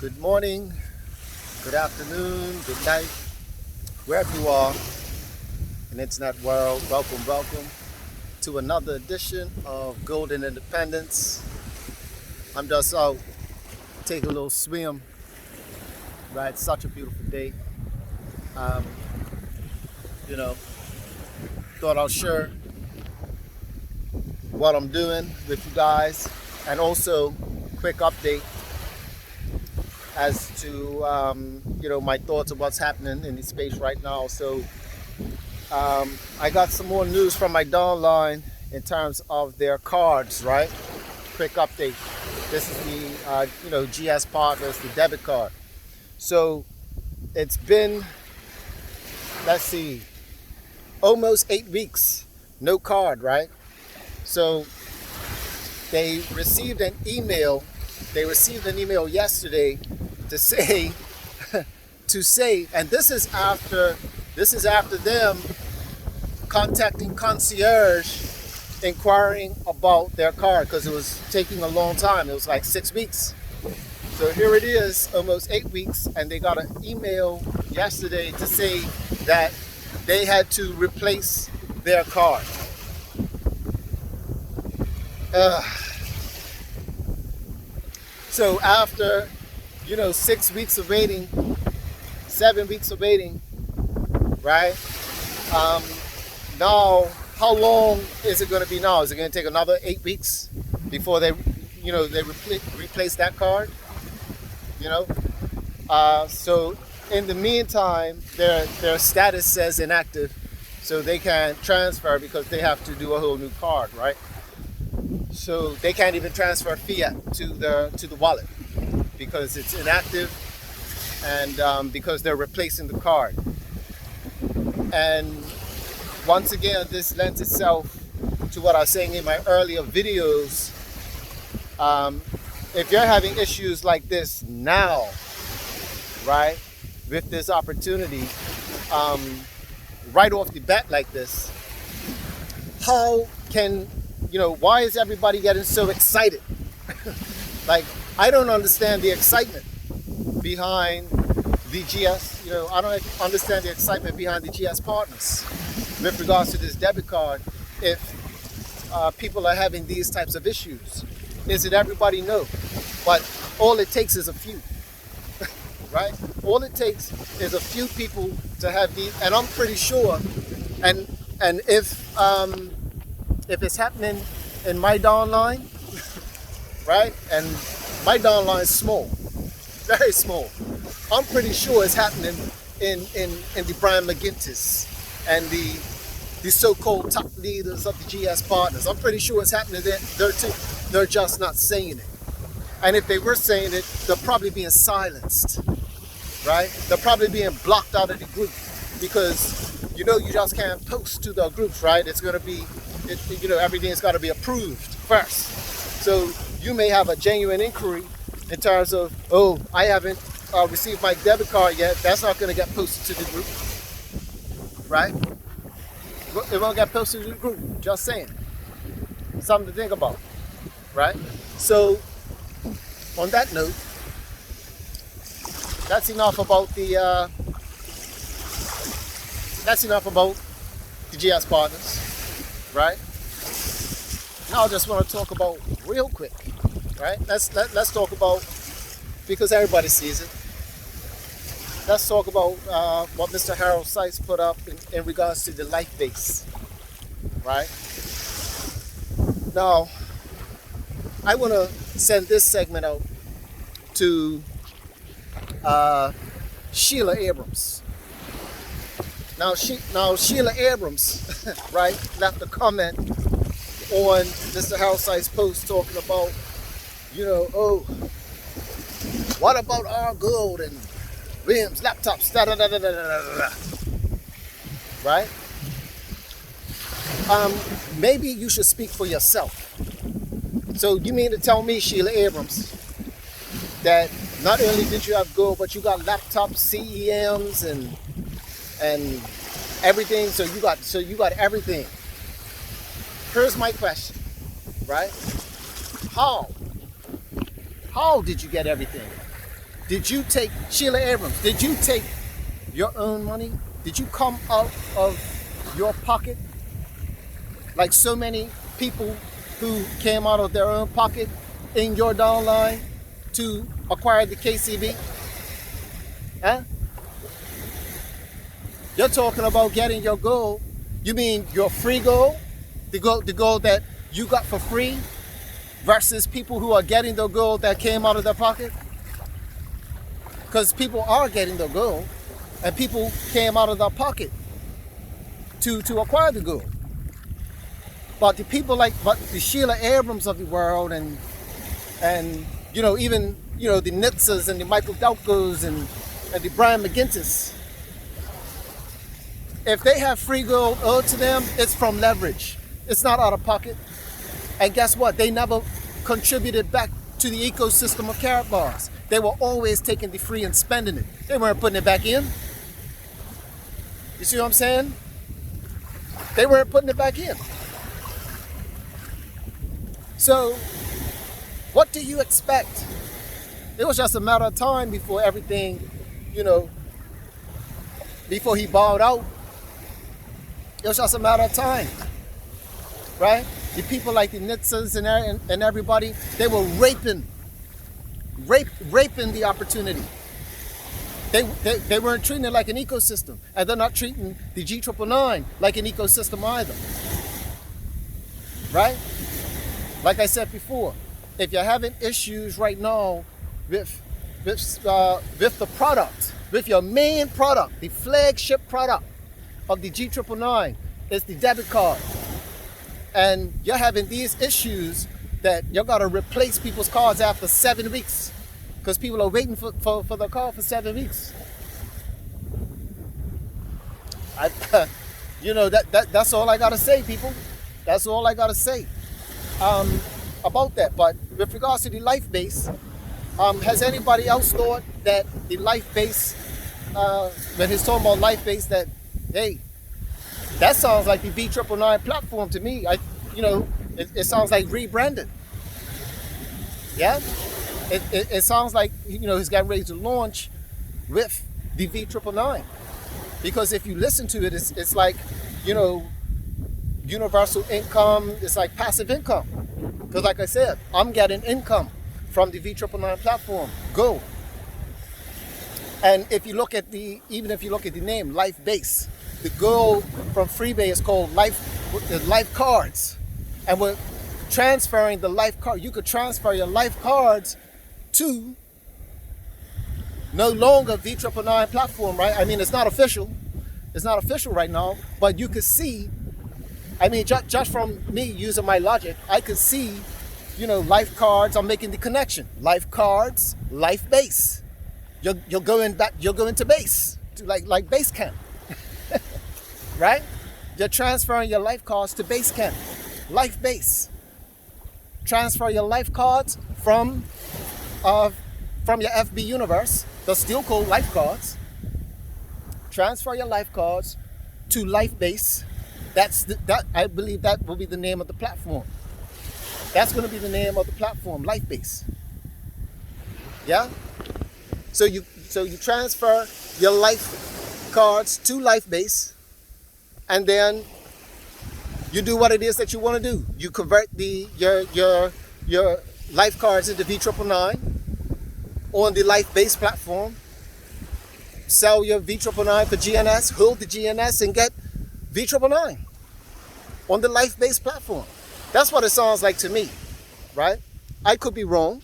Good morning, good afternoon, good night, wherever you are in the internet world. Welcome to another edition of Golden Independence. I'm just out taking a little swim. Right, it's such a beautiful day. Um, you know, thought I'll share what I'm doing with you guys, and also quick update as to my thoughts of what's happening in the space right now. So I got some more news from my downline in terms of their cards. Right, quick update. This is the GS Partners, the debit card. So it's been, let's see, almost 8 weeks, no card. Right. So they received an email. They received an email yesterday to say, and this is after them contacting concierge, inquiring about their card because it was taking a long time. It was like 6 weeks. So here it is, almost 8 weeks, and they got an email yesterday to say that they had to replace their card. So after 6 weeks of waiting, 7 weeks of waiting, right? Now, how long is it going to be now? Is it going to take another 8 weeks before they replace that card? So in the meantime, their status says inactive, so they can't transfer because they have to do a whole new card, right? So they can't even transfer fiat to the wallet because it's inactive, and because they're replacing the card. And once again, this lends itself to what I was saying in my earlier videos. If you're having issues like this now, right, with this opportunity, right off the bat like this, how can why is everybody getting so excited? Like, I don't understand the excitement behind the GS. I don't understand the excitement behind the GS Partners with regards to this debit card. If people are having these types of issues, is it everybody? No, but all it takes is a few, right? All it takes is a few people to have these, and I'm pretty sure, and if it's happening in my downline, right, and my downline is small, very small, I'm pretty sure it's happening in the Brian McGintis and the so-called top leaders of the GS Partners. I'm pretty sure it's happening there too. They're just not saying it. And if they were saying it, they're probably being silenced, right? They're probably being blocked out of the group because you just can't post to the groups, right? It's going to be everything's got to be approved first. So you may have a genuine inquiry in terms of, oh, I haven't received my debit card yet. That's not going to get posted to the group, right? It won't get posted to the group. Just saying. Something to think about, right? So on that note, that's enough about the GS Partners. Right? Now I just want to talk about real quick, right? Let's talk about, because everybody sees it. Let's talk about what Mr. Harold Sykes put up in regards to the life base, right? Now, I want to send this segment out to Sheila Abrams. Now Sheila Abrams, right, left a comment on Mr. Harold Sykes' post talking about, what about our gold and Williams laptops, right? Maybe you should speak for yourself. So you mean to tell me, Sheila Abrams, that not only did you have gold, but you got laptops, CEMs, and everything? So you got everything. Here's my question, right? How did you get everything? Did you take, Sheila Abrams, did you take your own money? Did you come out of your pocket like so many people who came out of their own pocket in your downline to acquire the KCB? Huh? You're talking about getting your gold. You mean your free gold? The gold that you got for free versus people who are getting the gold that came out of their pocket? Because people are getting the gold and people came out of their pocket to acquire the gold. But the people like the Sheila Abrams of the world and even the Nitzas and the Michael Delcos and the Brian McGintis, if they have free gold owed to them, it's from leverage. It's not out of pocket. And guess what? They never contributed back to the ecosystem of Karat bars. They were always taking the free and spending it. They weren't putting it back in. You see what I'm saying? They weren't putting it back in. So, what do you expect? It was just a matter of time before everything, before he bowed out. It was just a matter of time, right? The people like the Nitzas and everybody, they were raping the opportunity. They weren't treating it like an ecosystem, and they're not treating the G999 like an ecosystem either, right? Like I said before, if you're having issues right now with the product, with your main product, the flagship product of the G999 is the debit card, and you're having these issues that you got to replace people's cards after 7 weeks because people are waiting for the card for 7 weeks. That's all I got to say, people. That's all I got to say about that. But with regards to the life base, has anybody else thought that the life base, when he's talking about life base, that, hey, that sounds like the V999 platform to me. It sounds like rebranded. Yeah? It sounds like, he's getting ready to launch with the V999. Because if you listen to it, it's like, universal income, it's like passive income. Because like I said, I'm getting income from the V999 platform. Go. And even if you look at the name, Life Base, the goal from Freebase is called Life Cards. And we're transferring the Life Card. You could transfer your Life Cards to no longer V999 platform, right? I mean, it's not official. It's not official right now, but you could see, just from me using my logic, I could see, Life Cards, I'm making the connection. Life Cards, Life Base. You're going to base, to like base camp, right? You're transferring your Life Cards to base camp, Life Base. Transfer your Life Cards from your FB universe, they're still called Life Cards. Transfer your Life Cards to Life Base. I believe that will be the name of the platform. That's going to be the name of the platform, Life Base. Yeah? So you transfer your Life Cards to Life Base, and then you do what it is that you want to do. You convert your Life Cards into V999 on the Life Base platform. Sell your V999 for GNS, hold the GNS, and get V999 on the Life Base platform. That's what it sounds like to me, right? I could be wrong,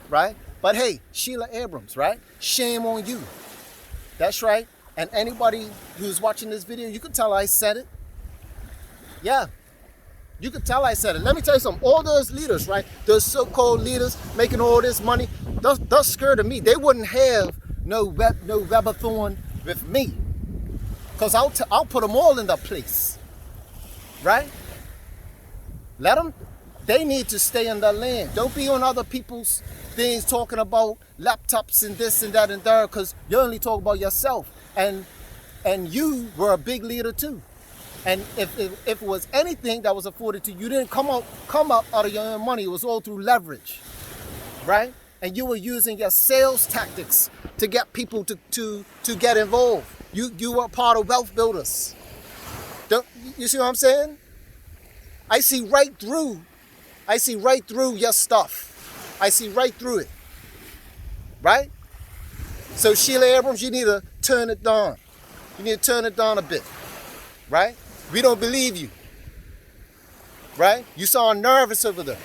right? But hey, Sheila Abrams, right? Shame on you. That's right. And anybody who's watching this video, you can tell I said it. Yeah, you can tell I said it. Let me tell you something. All those leaders, right? Those so-called leaders making all this money, they're scared of me. They wouldn't have no webathon with me, because I'll put them all in their place, right? Let them. They need to stay in their lane. Don't be on other people's things talking about laptops and this and that and there, because you only talk about yourself. And you were a big leader too. And if it was anything that was afforded to you, you didn't come up out of your own money. It was all through leverage, right? and you were using your sales tactics to get people to get involved. You were part of wealth builders. Don't you see what I'm saying? I see right through your stuff. I see right through it. Right? So Sheila Abrams, you need to turn it down. You need to turn it down a bit. Right? We don't believe you. Right? You sound nervous over there.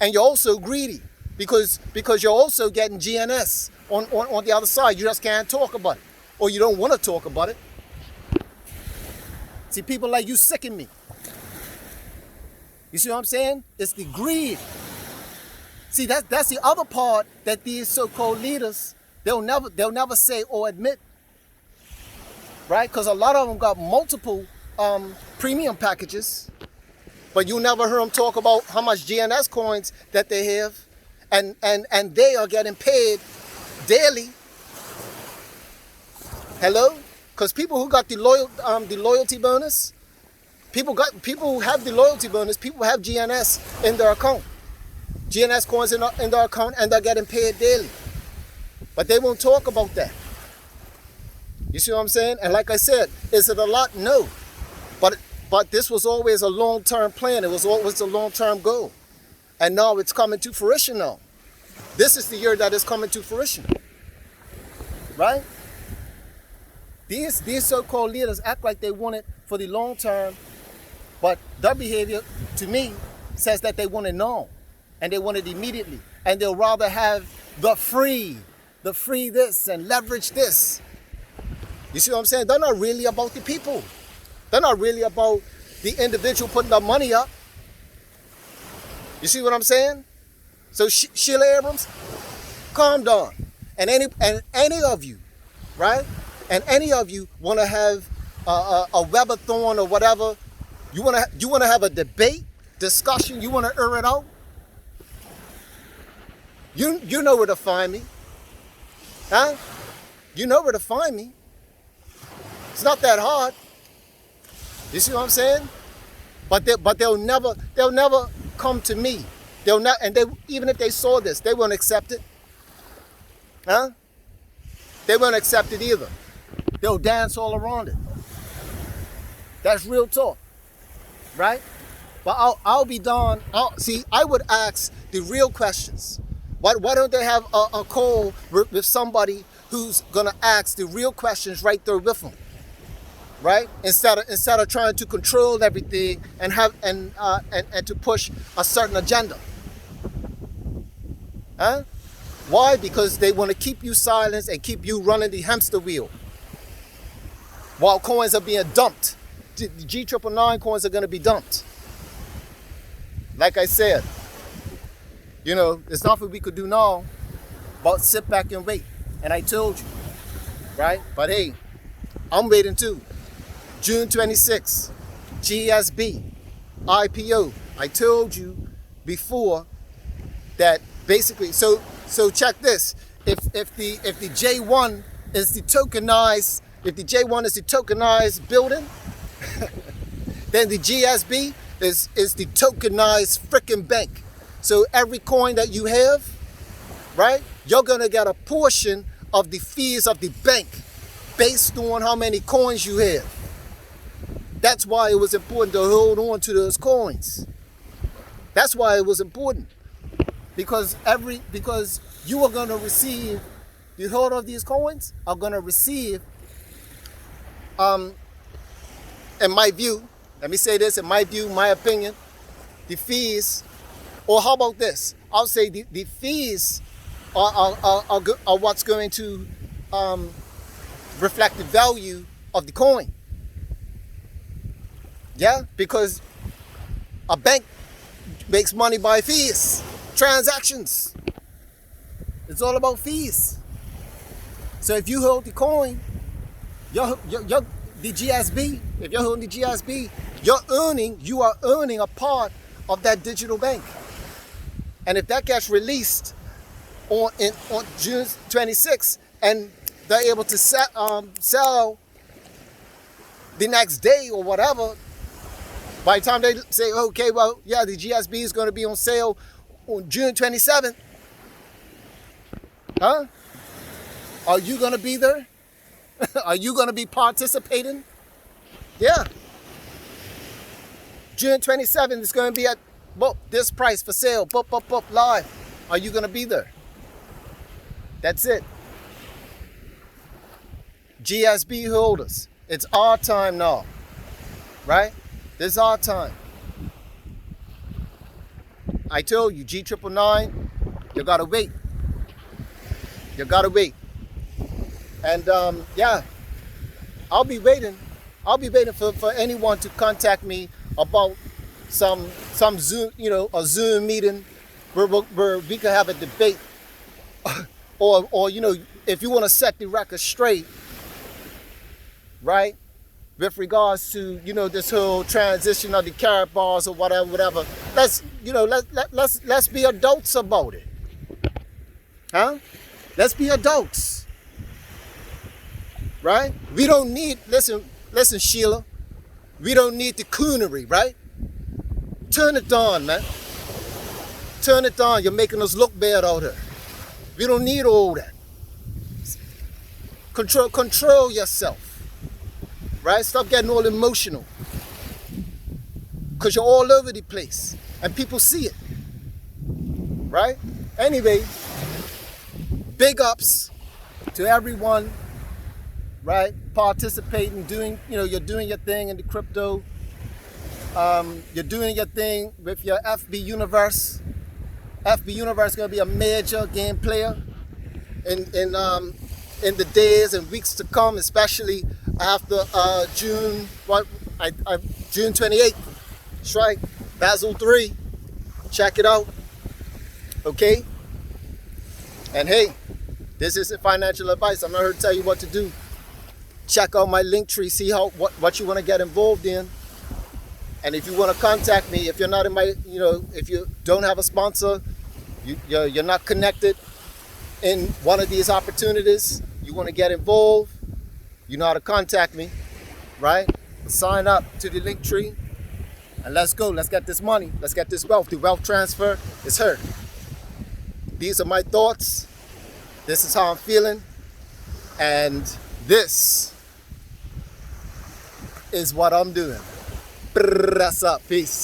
And you're also greedy because you're also getting GNS on the other side. You just can't talk about it. Or you don't want to talk about it. See, people like you sicken me. You see what I'm saying? It's the greed. See, that's the other part that these so-called leaders, they'll never say or admit. Right? Because a lot of them got multiple premium packages. But you never hear them talk about how much GNS coins that they have. And they are getting paid daily. Hello? Because people who got the loyalty bonus, people who have the loyalty bonus, people have GNS in their account. GNS coins in their account, and they're getting paid daily. But they won't talk about that. You see what I'm saying? And like I said, is it a lot? No. But this was always a long-term plan. It was always a long-term goal. And now it's coming to fruition now. This is the year that is coming to fruition. Right? These so-called leaders act like they want it for the long term, but their behavior, to me, says that they want it now. And they want it immediately. And they'll rather have the free this and leverage this. You see what I'm saying? They're not really about the people. They're not really about the individual putting their money up. You see what I'm saying? So Sheila Abrams, calm down. And any of you, right? And any of you want to have a webathon or whatever, you want to have a debate, discussion, you want to air it out. You know where to find me, huh? You know where to find me. It's not that hard. You see what I'm saying? But they'll never come to me. They'll not, and even if they saw this, they won't accept it, huh? They won't accept it either. They'll dance all around it. That's real talk, right? But I'll be darned. See, I would ask the real questions. Why don't they have a call with somebody who's gonna ask the real questions right there with them, right? Instead of trying to control everything and to push a certain agenda, huh? Why? Because they want to keep you silenced and keep you running the hamster wheel while coins are being dumped. The G999 coins are going to be dumped. Like I said, you know, there's nothing we could do now but sit back and wait. And I told you, right? But hey, I'm waiting too. June 26th, GSB, IPO. I told you before that basically, so check this. If the J1 is the tokenized, if the J1 is the tokenized building, then the GSB is the tokenized freaking bank. So every coin that you have, right, you're gonna get a portion of the fees of the bank based on how many coins you have. That's why it was important to hold on to those coins. That's why it was important. Because you are gonna receive, the holder of these coins are gonna receive, in my view, let me say this, in my view, my opinion, the fees, or how about this? I'll say the fees are what's going to reflect the value of the coin. Yeah, because a bank makes money by fees, transactions. It's all about fees. So if you hold the coin, the GSB, if you're holding the GSB, you are earning a part of that digital bank. And if that gets released on June 26th and they're able to sell the next day or whatever, by the time they say, okay, well, yeah, the GSB is going to be on sale on June 27th, Huh? Are you going to be there? Are you going to be participating? Yeah. June 27th is going to be at this price for sale. Live. Are you going to be there? That's it. GSB holders. It's our time now. Right? This is our time. I told you, G999, you gotta wait. You gotta wait. And yeah, I'll be waiting. I'll be waiting for anyone to contact me about some Zoom, a Zoom meeting where we can have a debate, or if you want to set the record straight, right? With regards to this whole transition of the carrot bars or whatever. Let's be adults about it, huh? Let's be adults, right? We don't need listen, Sheila. We don't need the coonery, right? Turn it on, man. Turn it on. You're making us look bad out here. We don't need all that. Control yourself. Right? Stop getting all emotional. Because you're all over the place. And people see it. Right? Anyway, big ups to everyone, right? Participating, you're doing your thing in the crypto. You're doing your thing with your FB Universe. FB Universe is going to be a major game player in the days and weeks to come, especially after June 28th. That's right, Basel 3. Check it out. Okay? And hey, this isn't financial advice. I'm not here to tell you what to do. Check out my link tree, see what you want to get involved in. And if you want to contact me, if you're not in my, if you don't have a sponsor, you're not connected in one of these opportunities, you want to get involved, you know how to contact me, right? Sign up to the link tree and let's go. Let's get this money. Let's get this wealth. The wealth transfer is here. These are my thoughts. This is how I'm feeling. And this is what I'm doing. That's up. Peace.